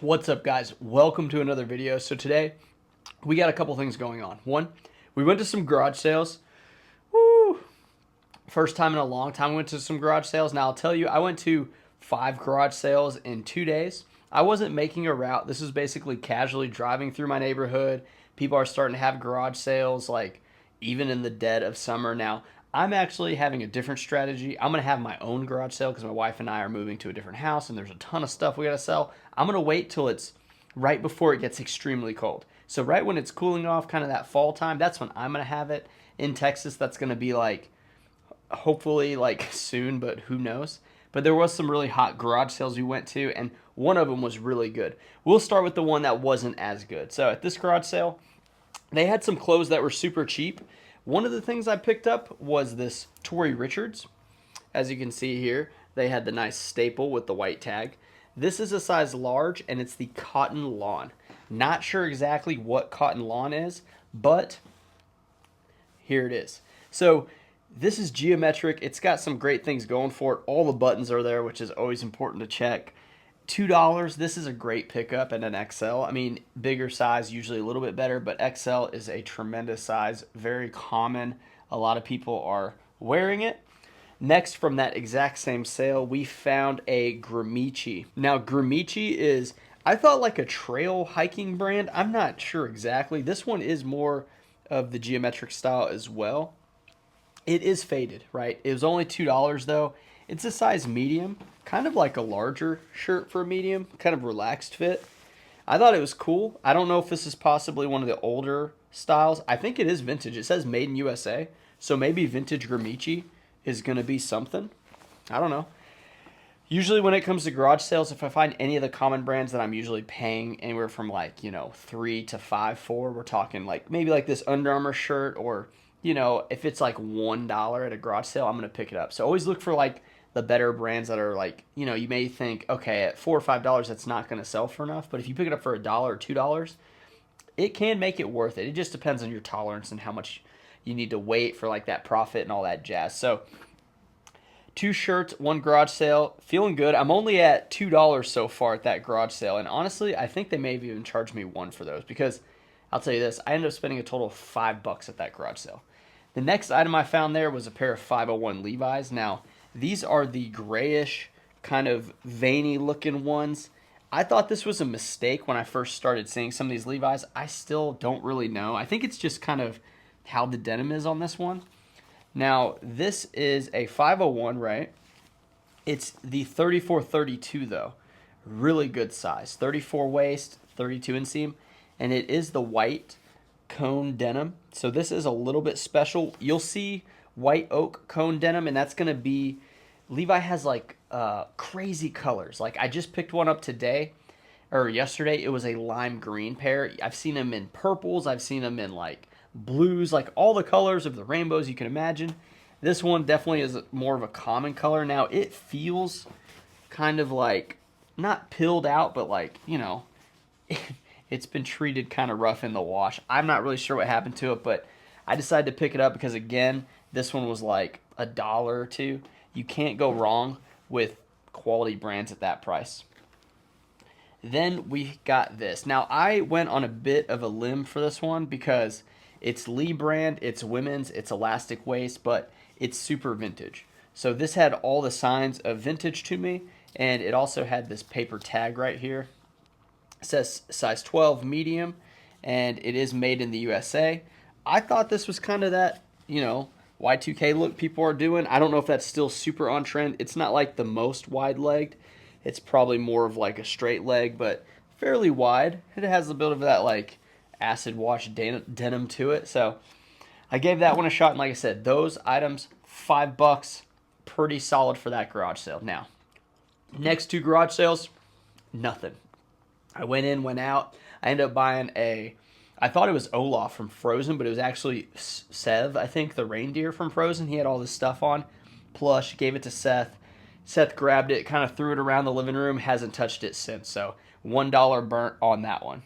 What's up, guys? Welcome to another video. So today we got a couple things going on. One, we went to some garage sales. Woo! First time in a long time we went to some garage sales. Now I'll tell you, I went to 5 garage sales in 2 days. I wasn't making a route. This was basically casually driving through my neighborhood. People are starting to have garage sales like even in the dead of summer. Now I'm actually having a different strategy. I'm going to have my own garage sale because my wife and I are moving to a different house and there's a ton of stuff we got to sell. I'm going to wait till it's right before it gets extremely cold. So right when it's cooling off, kind of that fall time, that's when I'm going to have it. In Texas, that's going to be like hopefully like soon, but who knows. But there was some really hot garage sales we went to, and one of them was really good. We'll start with the one that wasn't as good. So at this garage sale, they had some clothes that were super cheap. One of the things I picked up was this Tory Richards. As you can see here, they had the nice staple with the white tag. This is a size large, and it's the cotton lawn. Not sure exactly what cotton lawn is, but here it is. So this is geometric. It's got some great things going for it. All the buttons are there, which is always important to check. $2. This is a great pickup and an XL. I mean, bigger size, usually a little bit better, but XL is a tremendous size, very common. A lot of people are wearing it. Next, from that exact same sale, we found a Gramici. Now, Gramici is, I thought, like a trail hiking brand. I'm not sure exactly. This one is more of the geometric style as well. It is faded, right? It was only $2 though. It's a size medium, kind of like a larger shirt for a medium, kind of relaxed fit. I thought it was cool. I don't know if this is possibly one of the older styles. I think it is vintage. It says made in USA, so maybe vintage Gramici is going to be something. I don't know. Usually when it comes to garage sales, if I find any of the common brands that I'm usually paying anywhere from like, 3 to 5 for, we're talking like maybe like this Under Armour shirt, or, if it's like $1 at a garage sale, I'm going to pick it up. So always look for like the better brands that are like, you may think, okay, at $4 or $5, that's not going to sell for enough. But if you pick it up for $1 or $2, it can make it worth it. It just depends on your tolerance and how much you need to wait for like that profit and all that jazz. So 2 shirts, 1 garage sale, feeling good. I'm only at $2 so far at that garage sale, and honestly, I think they may have even charged me 1 for those, because I'll tell you this, I ended up spending a total of $5 at that garage sale. The next item I found there was a pair of 501 Levi's. Now, these are the grayish, kind of veiny looking ones. I thought this was a mistake when I first started seeing some of these Levi's. I still don't really know. I think it's just kind of how the denim is on this one. Now, this is a 501, right? It's the 34-32 though. Really good size. 34 waist, 32 inseam, and it is the white cone denim. So this is a little bit special. You'll see white oak cone denim, and that's going to be, Levi has like crazy colors. Like I just picked one up today or yesterday. It was a lime green pair. I've seen them in purples. I've seen them in like blues, like all the colors of the rainbows you can imagine. This one definitely is more of a common color. Now it feels kind of like not pilled out, but like, it's been treated kind of rough in the wash. I'm not really sure what happened to it, but I decided to pick it up because, again, this one was like $1 or $2. You can't go wrong with quality brands at that price. Then we got this. Now, I went on a bit of a limb for this one because it's Lee brand, it's women's, it's elastic waist, but it's super vintage. So this had all the signs of vintage to me, and it also had this paper tag right here. It says size 12 medium, and it is made in the USA. I thought this was kind of that, Y2K look people are doing. I don't know if that's still super on trend. It's not like the most wide-legged. It's probably more of like a straight leg, but fairly wide. It has a bit of that like acid wash denim to it. So I gave that one a shot, and like I said, those items, $5, pretty solid for that garage sale. Now, next 2 garage sales, nothing. I went in, went out. I ended up buying I thought it was Olaf from Frozen, but it was actually Sev, I think, the reindeer from Frozen. He had all this stuff on. Plush, gave it to Seth. Seth grabbed it, kind of threw it around the living room, hasn't touched it since. So $1 burnt on that one.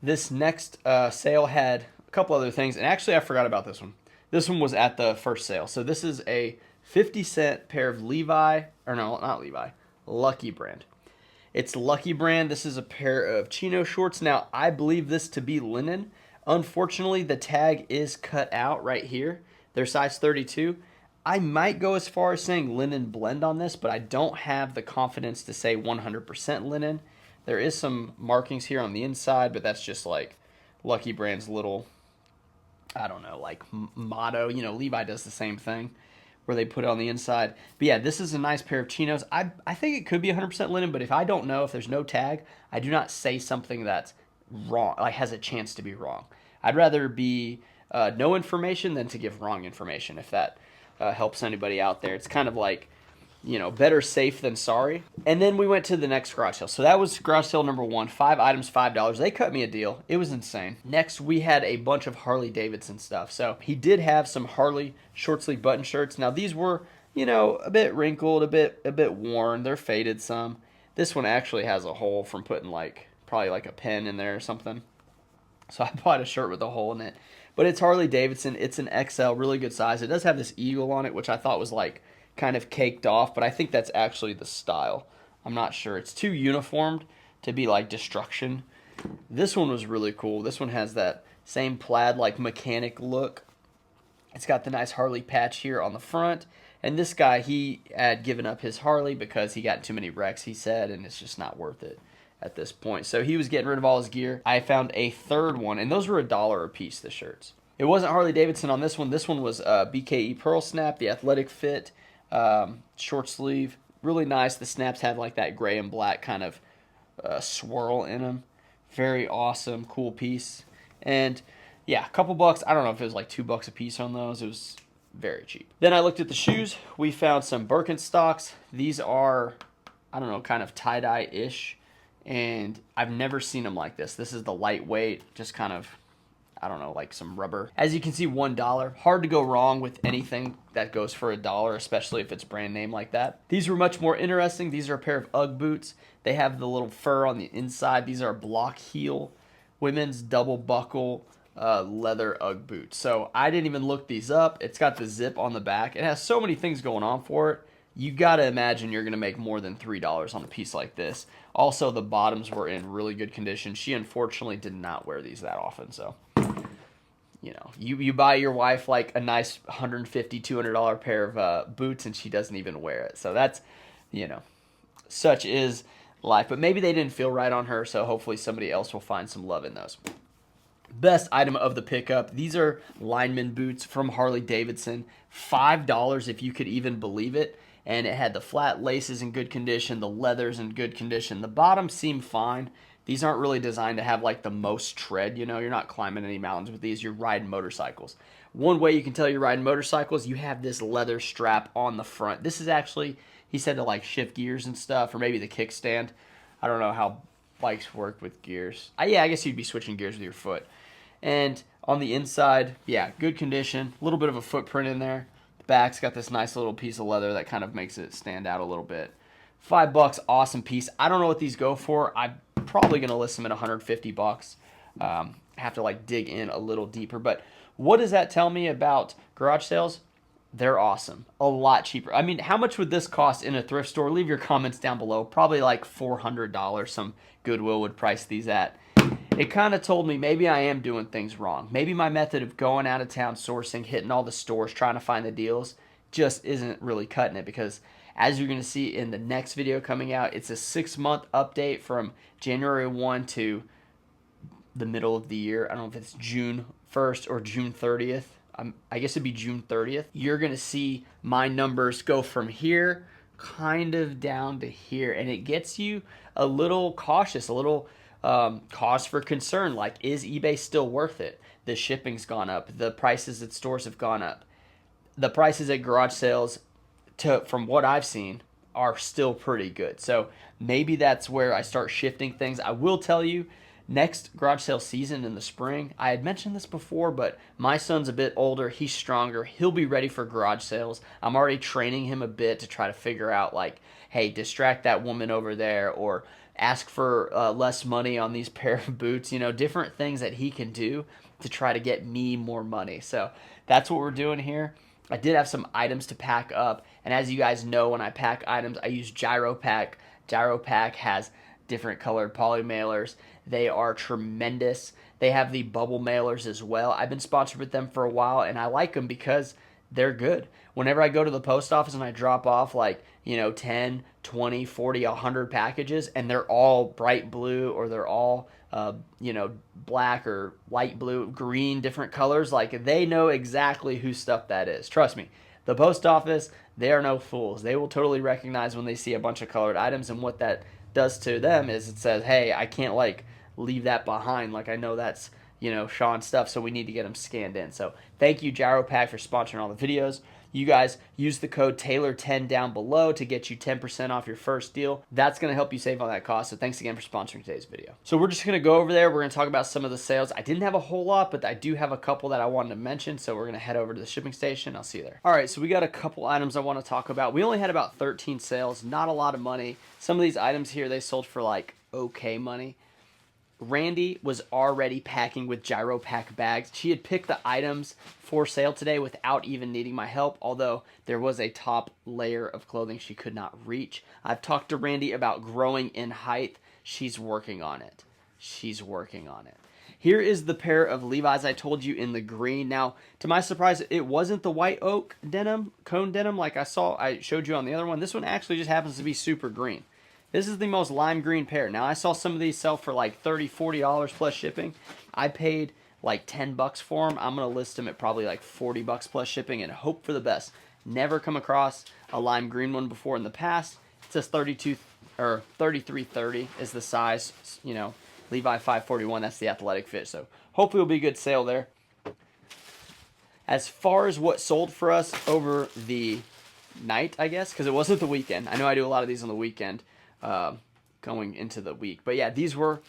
This next sale had a couple other things, and actually I forgot about this one. This one was at the first sale. So this is a 50-cent pair of Levi, or no, not Levi, Lucky brand. It's Lucky brand. This is a pair of chino shorts. Now, I believe this to be linen. Unfortunately, the tag is cut out right here. They're size 32. I might go as far as saying linen blend on this, but I don't have the confidence to say 100% linen. There is some markings here on the inside, but that's just like Lucky brand's little, I don't know, like motto. You know, Levi does the same thing where they put it on the inside. But yeah, this is a nice pair of chinos. I think it could be 100% linen, but if I don't know, if there's no tag, I do not say something that's wrong, like has a chance to be wrong. I'd rather be no information than to give wrong information, if that helps anybody out there. It's kind of like, you know, better safe than sorry. And then we went to the next garage sale. So that was garage sale number 1. 5 items, $5. They cut me a deal. It was insane. Next, we had a bunch of Harley Davidson stuff. So he did have some Harley short sleeve button shirts. Now these were, you know, a bit wrinkled, a bit worn. They're faded some. This one actually has a hole from putting like probably like a pen in there or something. So I bought a shirt with a hole in it. But it's Harley Davidson. It's an XL, really good size. It does have this eagle on it, which I thought was like kind of caked off, but I think that's actually the style. I'm not sure. It's too uniformed to be like destruction. This one was really cool. This one has that same plaid like mechanic look. It's got the nice Harley patch here on the front. And this guy, he had given up his Harley because he got too many wrecks, he said, and it's just not worth it at this point. So he was getting rid of all his gear. I found a third one, and those were $1 a piece, the shirts. It wasn't Harley Davidson on this one. This one was BKE Pearl Snap, the athletic fit. Short sleeve, really nice. The snaps had like that gray and black kind of swirl in them. Very awesome, cool piece. And yeah, a couple bucks. I don't know if it was like $2 a piece on those. It was very cheap. Then I looked at the shoes. We found some Birkenstocks. These are, I don't know, kind of tie-dye-ish. And I've never seen them like this. This is the lightweight, just kind of, I don't know, like some rubber. As you can see, $1. Hard to go wrong with anything that goes for $1, especially if it's brand name like that. These were much more interesting. These are a pair of UGG boots. They have the little fur on the inside. These are block heel, women's double buckle leather UGG boots. So I didn't even look these up. It's got the zip on the back. It has so many things going on for it. You got to imagine you're going to make more than $3 on a piece like this. Also, the bottoms were in really good condition. She unfortunately did not wear these that often, so you know, you buy your wife like a nice $150, $200 pair of boots, and she doesn't even wear it. So that's, you know, such is life. But maybe they didn't feel right on her, so hopefully somebody else will find some love in those. Best item of the pickup. These are lineman boots from Harley Davidson. $5 if you could even believe it. And it had the flat laces in good condition, the leathers in good condition. The bottoms seem fine. These aren't really designed to have like the most tread, you know. You're not climbing any mountains with these. You're riding motorcycles. One way you can tell you're riding motorcycles, you have this leather strap on the front. This is actually, he said, to like shift gears and stuff, or maybe the kickstand. I don't know how bikes work with gears. Yeah, I guess you'd be switching gears with your foot. And on the inside, yeah, good condition. A little bit of a footprint in there. The back's got this nice little piece of leather that kind of makes it stand out a little bit. $5, awesome piece. I don't know what these go for. I'm probably going to list them at $150. Have to like dig in a little deeper. But what does that tell me about garage sales? They're awesome. A lot cheaper. I mean, how much would this cost in a thrift store? Leave your comments down below. Probably like $400. Some Goodwill would price these at. It kind of told me maybe I am doing things wrong. Maybe my method of going out of town sourcing, hitting all the stores, trying to find the deals just isn't really cutting it, because as you're going to see in the next video coming out, it's a 6-month update from January 1 to the middle of the year. I don't know if it's June 1st or June 30th. I guess it'd be June 30th. You're going to see my numbers go from here kind of down to here, and it gets you a little cautious, a little cause for concern. Like, is eBay still worth it? The shipping's gone up. The prices at stores have gone up. The prices at garage sales, from what I've seen, are still pretty good. So maybe that's where I start shifting things. I will tell you, next garage sale season in the spring, I had mentioned this before, but my son's a bit older. He's stronger. He'll be ready for garage sales. I'm already training him a bit to try to figure out, like, hey, distract that woman over there, or ask for less money on these pair of boots. You know, different things that he can do to try to get me more money. So that's what we're doing here. I did have some items to pack up, and as you guys know, when I pack items, I use Jiaropack. Jiaropack has different colored poly mailers. They are tremendous. They have the bubble mailers as well. I've been sponsored with them for a while, and I like them because they're good. Whenever I go to the post office and I drop off like, 10, 20, 40, 100 packages, and they're all bright blue, or they're all black or light blue, green, different colors, like they know exactly whose stuff that is. Trust me, the post office, they are no fools. They will totally recognize when they see a bunch of colored items, and what that does to them is it says, hey, I can't like leave that behind. Like I know that's Sean's stuff, so we need to get them scanned in. So thank you, Jiaropack, for sponsoring all the videos. You guys use the code Taylor10 down below to get you 10% off your first deal. That's going to help you save on that cost. So thanks again for sponsoring today's video. So we're just going to go over there. We're going to talk about some of the sales. I didn't have a whole lot, but I do have a couple that I wanted to mention. So we're going to head over to the shipping station. I'll see you there. All right, so we got a couple items I want to talk about. We only had about 13 sales, not a lot of money. Some of these items here, they sold for like okay money. Randy was already packing with Jiaropack bags. She had picked the items for sale today without even needing my help, although there was a top layer of clothing she could not reach. I've talked to Randy about growing in height. She's working on it. She's working on it. Here is the pair of Levi's I told you in the green. Now, to my surprise, it wasn't the white oak denim, cone denim like I showed you on the other one. This one actually just happens to be super green. This is the most lime green pair. Now, I saw some of these sell for like $30, $40 plus shipping. I paid like 10 bucks for them. I'm going to list them at probably like 40 bucks plus shipping and hope for the best. Never come across a lime green one before in the past. It says 32 or 3330 is the size, Levi 541, that's the athletic fit. So hopefully it'll be a good sale there. As far as what sold for us over the night, I guess, because it wasn't the weekend. I know I do a lot of these on the weekend. Going into the week. But yeah, these were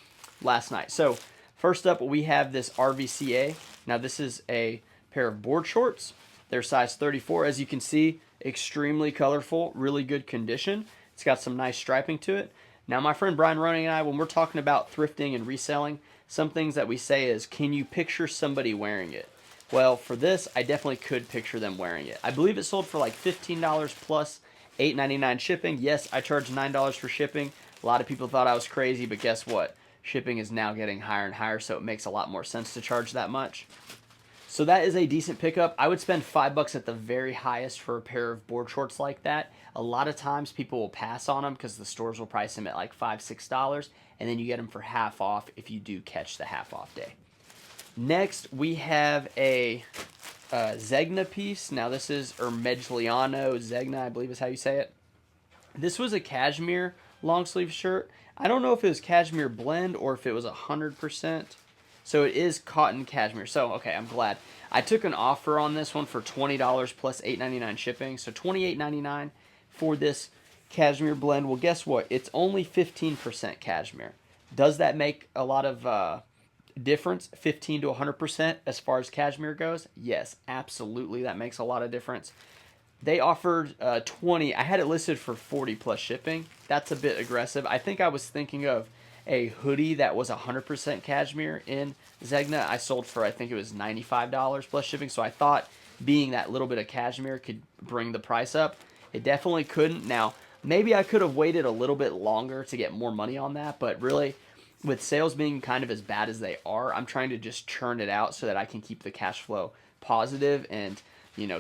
last night. So first up, we have this RVCA. Now this is a pair of board shorts. They're size 34. As you can see, extremely colorful, really good condition. It's got some nice striping to it. Now my friend Brian Roning and I, when we're talking about thrifting and reselling, some things that we say is, can you picture somebody wearing it? Well, for this, I definitely could picture them wearing it. I believe it sold for like $15 plus $8.99 shipping. Yes, I charged $9 for shipping. A lot of people thought I was crazy, but guess what? Shipping is now getting higher and higher, so it makes a lot more sense to charge that much. So that is a decent pickup. I would spend $5 at the very highest for a pair of board shorts like that. A lot of times people will pass on them because the stores will price them at like $5, $6, and then you get them for half off if you do catch the half off day. Next, we have a Zegna piece. Now this is Ermejliano Zegna, I believe is how you say it. This was a cashmere long sleeve shirt. I don't know if it was cashmere blend or if it was 100%. So it is cotton cashmere. So, okay, I'm glad. I took an offer on this one for $20 plus $8.99 shipping. So $28.99 for this cashmere blend. Well, guess what? It's only 15% cashmere. Does that make a lot of difference, 15 to 100% as far as cashmere goes? Yes, absolutely. That makes a lot of difference. They offered 20. I had it listed for 40 plus shipping. That's a bit aggressive. I think I was thinking of a hoodie that was 100% cashmere in Zegna. I sold for, I think it was $95 plus shipping. So I thought being that little bit of cashmere could bring the price up. It definitely couldn't. Now, maybe I could have waited a little bit longer to get more money on that, but really, with sales being kind of as bad as they are, I'm trying to just churn it out so that I can keep the cash flow positive and,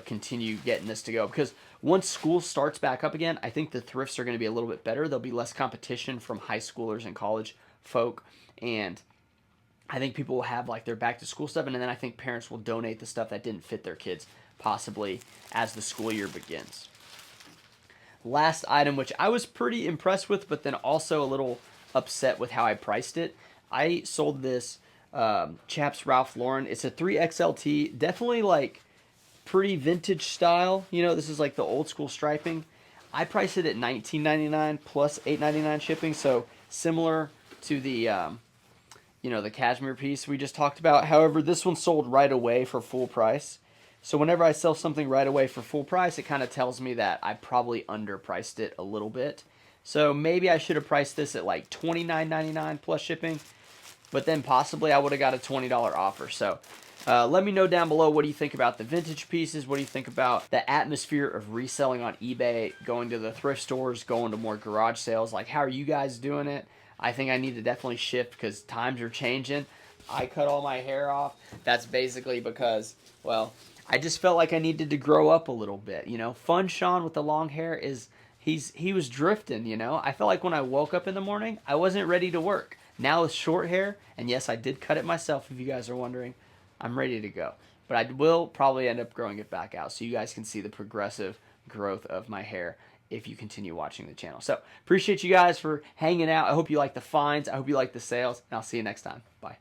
continue getting this to go. Because once school starts back up again, I think the thrifts are going to be a little bit better. There'll be less competition from high schoolers and college folk. And I think people will have like their back to school stuff. And then I think parents will donate the stuff that didn't fit their kids possibly as the school year begins. Last item, which I was pretty impressed with, but then also a little upset with how I priced it. I sold this Chaps Ralph Lauren. It's a 3XLT, definitely like pretty vintage style. This is like the old school striping. I priced it at $19.99 plus $8.99 shipping, so similar to the the cashmere piece we just talked about. However, this one sold right away for full price. So whenever I sell something right away for full price, it kind of tells me that I probably underpriced it a little bit. So maybe I should have priced this at like $29.99 plus shipping, but then possibly I would have got a $20 offer. So Let me know down below, what do you think about the vintage pieces? What do you think about the atmosphere of reselling on eBay, going to the thrift stores, going to more garage sales? Like, how are you guys doing it? I think I need to definitely shift because times are changing. I cut all my hair off. That's basically because, well, I just felt like I needed to grow up a little bit. You know, Fun Sean with the long hair he was drifting, you know. I felt like when I woke up in the morning, I wasn't ready to work. Now with short hair, and yes, I did cut it myself if you guys are wondering, I'm ready to go. But I will probably end up growing it back out so you guys can see the progressive growth of my hair if you continue watching the channel. So appreciate you guys for hanging out. I hope you like the finds. I hope you like the sales, and I'll see you next time. Bye.